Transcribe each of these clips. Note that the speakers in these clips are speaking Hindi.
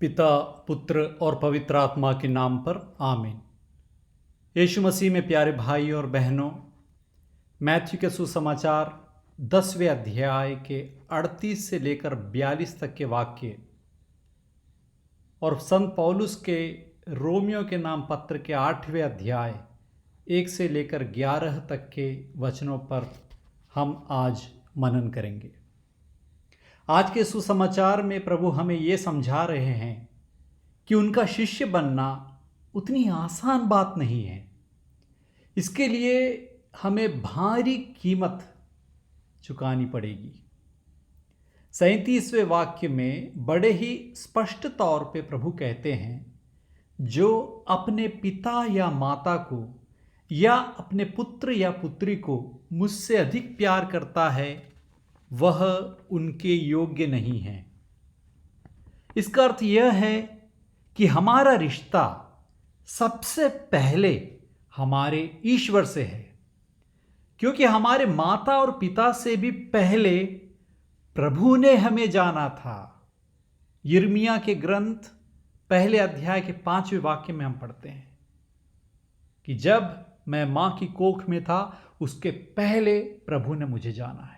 पिता, पुत्र और पवित्र आत्मा के नाम पर आमीन। यीशु मसीह में प्यारे भाई और बहनों, मैथ्यू के सुसमाचार 10वें अध्याय के 38 से लेकर 42 तक के वाक्य और संत पौलुस के रोमियो के नाम पत्र के 8वें अध्याय 1 से लेकर 11 तक के वचनों पर हम आज मनन करेंगे। आज के सुसमाचार में प्रभु हमें ये समझा रहे हैं कि उनका शिष्य बनना उतनी आसान बात नहीं है। इसके लिए हमें भारी कीमत चुकानी पड़ेगी। 37वें वाक्य में बड़े ही स्पष्ट तौर पे प्रभु कहते हैं, जो अपने पिता या माता को या अपने पुत्र या पुत्री को मुझसे अधिक प्यार करता है, वह उनके योग्य नहीं है। इसका अर्थ यह है कि हमारा रिश्ता सबसे पहले हमारे ईश्वर से है, क्योंकि हमारे माता और पिता से भी पहले प्रभु ने हमें जाना था। यिर्मयाह के ग्रंथ पहले अध्याय के 5वें वाक्य में हम पढ़ते हैं कि जब मैं मां की कोख में था, उसके पहले प्रभु ने मुझे जाना है।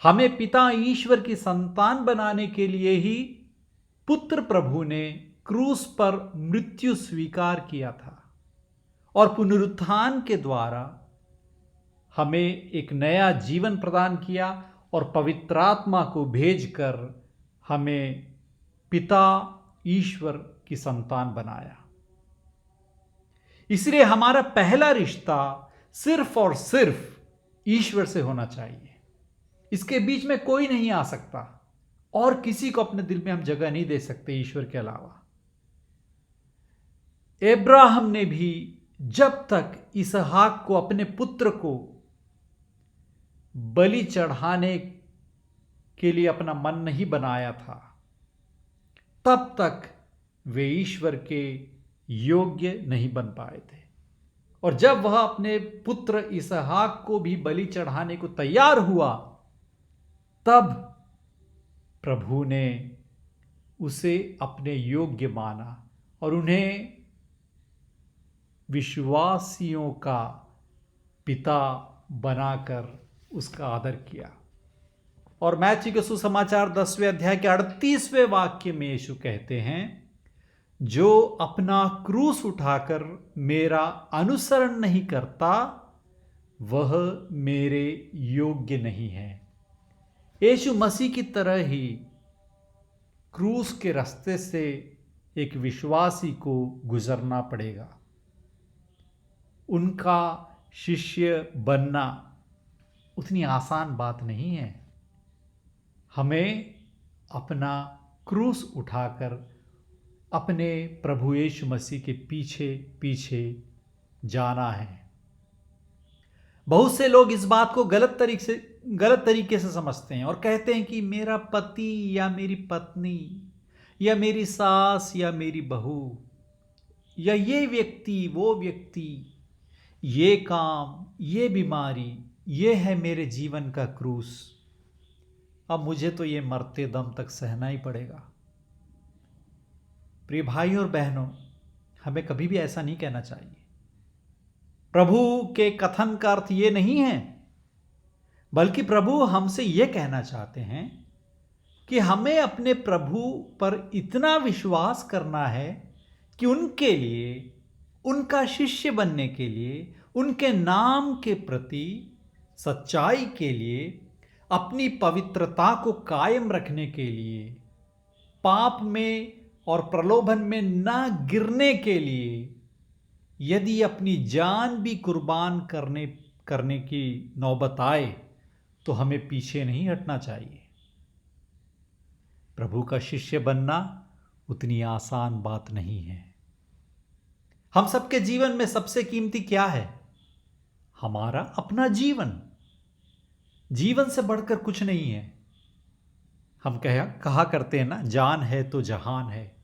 हमें पिता ईश्वर की संतान बनाने के लिए ही पुत्र प्रभु ने क्रूस पर मृत्यु स्वीकार किया था और पुनरुत्थान के द्वारा हमें एक नया जीवन प्रदान किया और पवित्र आत्मा को भेजकर हमें पिता ईश्वर की संतान बनाया। इसलिए हमारा पहला रिश्ता सिर्फ और सिर्फ ईश्वर से होना चाहिए। इसके बीच में कोई नहीं आ सकता और किसी को अपने दिल में हम जगह नहीं दे सकते ईश्वर के अलावा। अब्राहम ने भी जब तक इसहाक को, अपने पुत्र को बलि चढ़ाने के लिए अपना मन नहीं बनाया था, तब तक वे ईश्वर के योग्य नहीं बन पाए थे। और जब वह अपने पुत्र इसहाक को भी बलि चढ़ाने को तैयार हुआ, तब प्रभु ने उसे अपने योग्य माना और उन्हें विश्वासियों का पिता बनाकर उसका आदर किया। और मैथ्यू के सुसमाचार 10वें अध्याय के 38वें वाक्य में यीशु कहते हैं, जो अपना क्रूस उठाकर मेरा अनुसरण नहीं करता, वह मेरे योग्य नहीं है। यीशु मसीह की तरह ही क्रूस के रास्ते से एक विश्वासी को गुजरना पड़ेगा। उनका शिष्य बनना उतनी आसान बात नहीं है। हमें अपना क्रूस उठाकर अपने प्रभु यीशु मसीह के पीछे पीछे जाना है। बहुत से लोग इस बात को गलत तरीके से समझते हैं और कहते हैं कि मेरा पति या मेरी पत्नी या मेरी सास या मेरी बहू या ये व्यक्ति वो व्यक्ति, ये काम, ये बीमारी, ये है मेरे जीवन का क्रूस। अब मुझे तो ये मरते दम तक सहना ही पड़ेगा। प्रिय भाई और बहनों, हमें कभी भी ऐसा नहीं कहना चाहिए। प्रभु के कथन का अर्थ ये नहीं है, बल्कि प्रभु हमसे ये कहना चाहते हैं कि हमें अपने प्रभु पर इतना विश्वास करना है कि उनके लिए, उनका शिष्य बनने के लिए, उनके नाम के प्रति सच्चाई के लिए, अपनी पवित्रता को कायम रखने के लिए, पाप में और प्रलोभन में ना गिरने के लिए, यदि अपनी जान भी कुर्बान करने की नौबत आए तो हमें पीछे नहीं हटना चाहिए। प्रभु का शिष्य बनना उतनी आसान बात नहीं है। हम सबके जीवन में सबसे कीमती क्या है? हमारा अपना जीवन। जीवन से बढ़कर कुछ नहीं है। हम कहा करते हैं ना, जान है तो जहान है।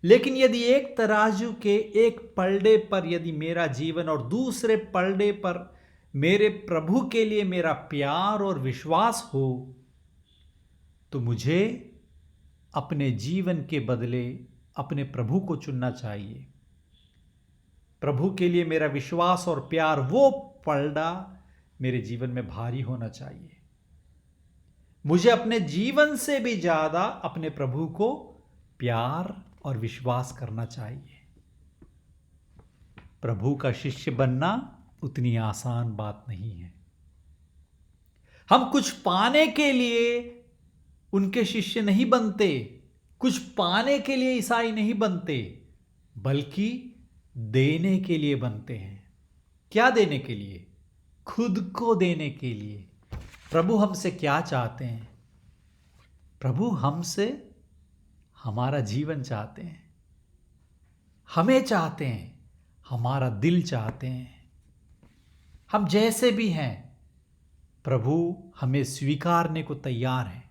लेकिन यदि एक तराजू के एक पलड़े पर यदि मेरा जीवन और दूसरे पलड़े पर मेरे प्रभु के लिए मेरा प्यार और विश्वास हो, तो मुझे अपने जीवन के बदले अपने प्रभु को चुनना चाहिए। प्रभु के लिए मेरा विश्वास और प्यार, वो पलड़ा मेरे जीवन में भारी होना चाहिए। मुझे अपने जीवन से भी ज्यादा अपने प्रभु को प्यार और विश्वास करना चाहिए। प्रभु का शिष्य बनना उतनी आसान बात नहीं है। हम कुछ पाने के लिए उनके शिष्य नहीं बनते, कुछ पाने के लिए ईसाई नहीं बनते, बल्कि देने के लिए बनते हैं। क्या देने के लिए? खुद को देने के लिए। प्रभु हमसे क्या चाहते हैं? प्रभु हमसे हमारा जीवन चाहते हैं, हमें चाहते हैं, हमारा दिल चाहते हैं। हम जैसे भी हैं प्रभु हमें स्वीकारने को तैयार है।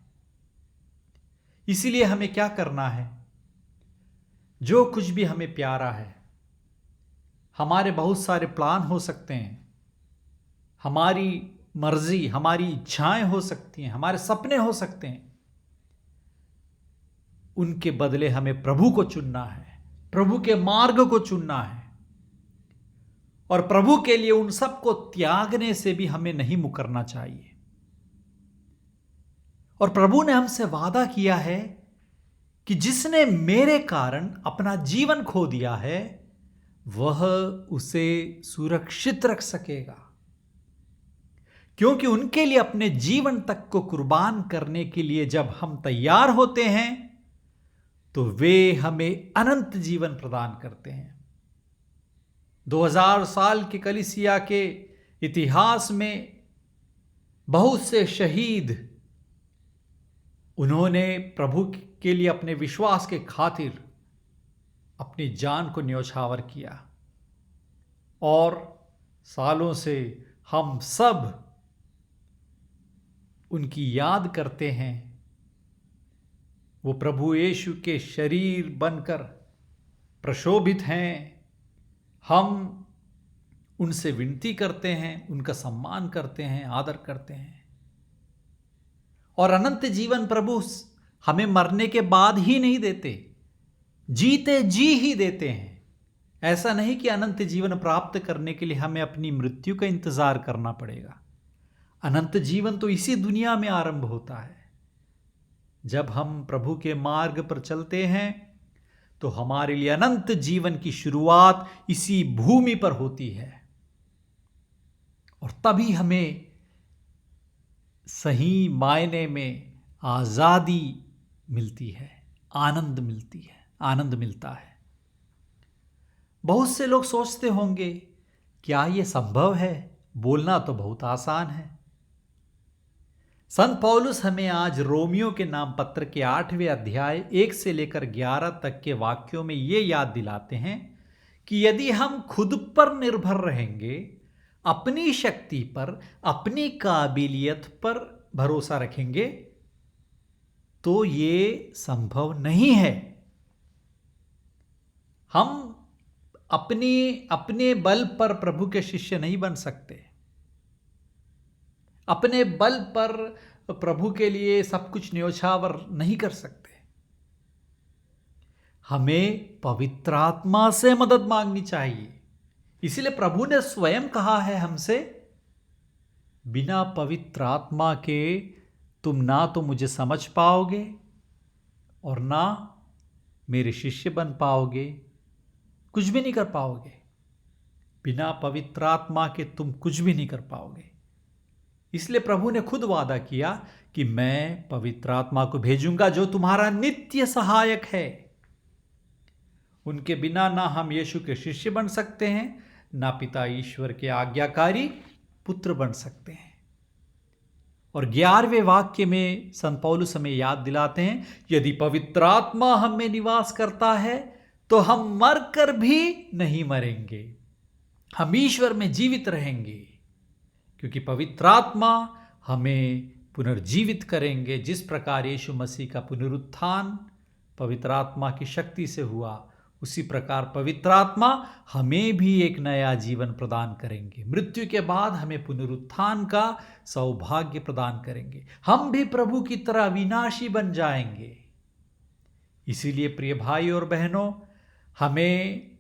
इसीलिए हमें क्या करना है? जो कुछ भी हमें प्यारा है, हमारे बहुत सारे प्लान हो सकते हैं, हमारी मर्जी, हमारी इच्छाएं हो सकती हैं, हमारे सपने हो सकते हैं, उनके बदले हमें प्रभु को चुनना है, प्रभु के मार्ग को चुनना है। और प्रभु के लिए उन सब को त्यागने से भी हमें नहीं मुकरना चाहिए। और प्रभु ने हमसे वादा किया है कि जिसने मेरे कारण अपना जीवन खो दिया है वह उसे सुरक्षित रख सकेगा, क्योंकि उनके लिए अपने जीवन तक को कुर्बान करने के लिए जब हम तैयार होते हैं तो वे हमें अनंत जीवन प्रदान करते हैं। 2000 साल की कलीसिया के इतिहास में बहुत से शहीद, उन्होंने प्रभु के लिए अपने विश्वास के खातिर अपनी जान को न्यौछावर किया। और सालों से हम सब उनकी याद करते हैं। वो प्रभु यीशु के शरीर बनकर प्रशोभित हैं। हम उनसे विनती करते हैं, उनका सम्मान करते हैं, आदर करते हैं। और अनंत जीवन प्रभु हमें मरने के बाद ही नहीं देते, जीते जी ही देते हैं। ऐसा नहीं कि अनंत जीवन प्राप्त करने के लिए हमें अपनी मृत्यु का इंतजार करना पड़ेगा। अनंत जीवन तो इसी दुनिया में आरंभ होता है। जब हम प्रभु के मार्ग पर चलते हैं तो हमारे लिए अनंत जीवन की शुरुआत इसी भूमि पर होती है। और तभी हमें सही मायने में आजादी मिलती है, आनंद मिलती है, आनंद मिलता है। बहुत से लोग सोचते होंगे, क्या यह संभव है? बोलना तो बहुत आसान है। संत पौलुस हमें आज रोमियो के नाम पत्र के 8वें अध्याय 1 से लेकर 11 तक के वाक्यों में ये याद दिलाते हैं कि यदि हम खुद पर निर्भर रहेंगे, अपनी शक्ति पर, अपनी काबिलियत पर भरोसा रखेंगे, तो ये संभव नहीं है। हम अपने बल पर प्रभु के शिष्य नहीं बन सकते। अपने बल पर प्रभु के लिए सब कुछ न्योछावर नहीं कर सकते। हमें पवित्र आत्मा से मदद मांगनी चाहिए। इसलिए प्रभु ने स्वयं कहा है हमसे, बिना पवित्र आत्मा के तुम ना तो मुझे समझ पाओगे और ना मेरे शिष्य बन पाओगे, कुछ भी नहीं कर पाओगे। बिना पवित्र आत्मा के तुम कुछ भी नहीं कर पाओगे। इसलिए प्रभु ने खुद वादा किया कि मैं पवित्र आत्मा को भेजूंगा जो तुम्हारा नित्य सहायक है। उनके बिना ना हम यीशु के शिष्य बन सकते हैं, ना पिता ईश्वर के आज्ञाकारी पुत्र बन सकते हैं। और 11वें वाक्य में संत पौलुस हमें याद दिलाते हैं, यदि पवित्र आत्मा हम में निवास करता है तो हम मरकर भी नहीं मरेंगे, हम ईश्वर में जीवित रहेंगे, क्योंकि पवित्र आत्मा हमें पुनर्जीवित करेंगे। जिस प्रकार यीशु मसीह का पुनरुत्थान पवित्र आत्मा की शक्ति से हुआ, उसी प्रकार पवित्र आत्मा हमें भी एक नया जीवन प्रदान करेंगे। मृत्यु के बाद हमें पुनरुत्थान का सौभाग्य प्रदान करेंगे। हम भी प्रभु की तरह विनाशी बन जाएंगे। इसीलिए प्रिय भाई और बहनों, हमें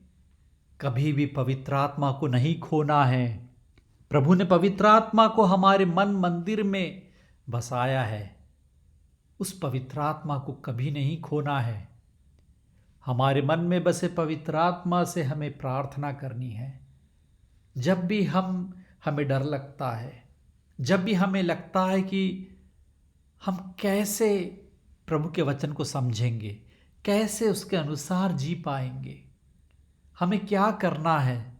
कभी भी पवित्र आत्मा को नहीं खोना है। प्रभु ने पवित्र आत्मा को हमारे मन मंदिर में बसाया है। उस पवित्र आत्मा को कभी नहीं खोना है। हमारे मन में बसे पवित्र आत्मा से हमें प्रार्थना करनी है। जब भी हमें डर लगता है, जब भी हमें लगता है कि हम कैसे प्रभु के वचन को समझेंगे, कैसे उसके अनुसार जी पाएंगे, हमें क्या करना है,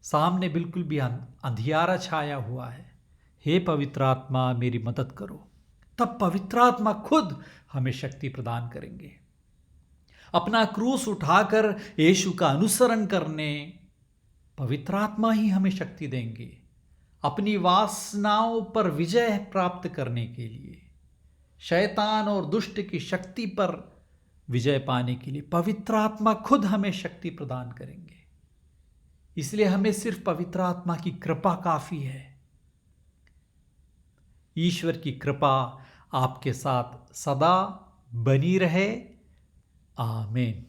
सामने बिल्कुल भी अंधियारा छाया हुआ है, हे पवित्र आत्मा मेरी मदद करो, तब पवित्र आत्मा खुद हमें शक्ति प्रदान करेंगे। अपना क्रूस उठाकर यीशु का अनुसरण करने पवित्र आत्मा ही हमें शक्ति देंगे। अपनी वासनाओं पर विजय प्राप्त करने के लिए, शैतान और दुष्ट की शक्ति पर विजय पाने के लिए पवित्र आत्मा खुद हमें शक्ति प्रदान करेंगे। इसलिए हमें सिर्फ पवित्र आत्मा की कृपा काफी है। ईश्वर की कृपा आपके साथ सदा बनी रहे। आमीन।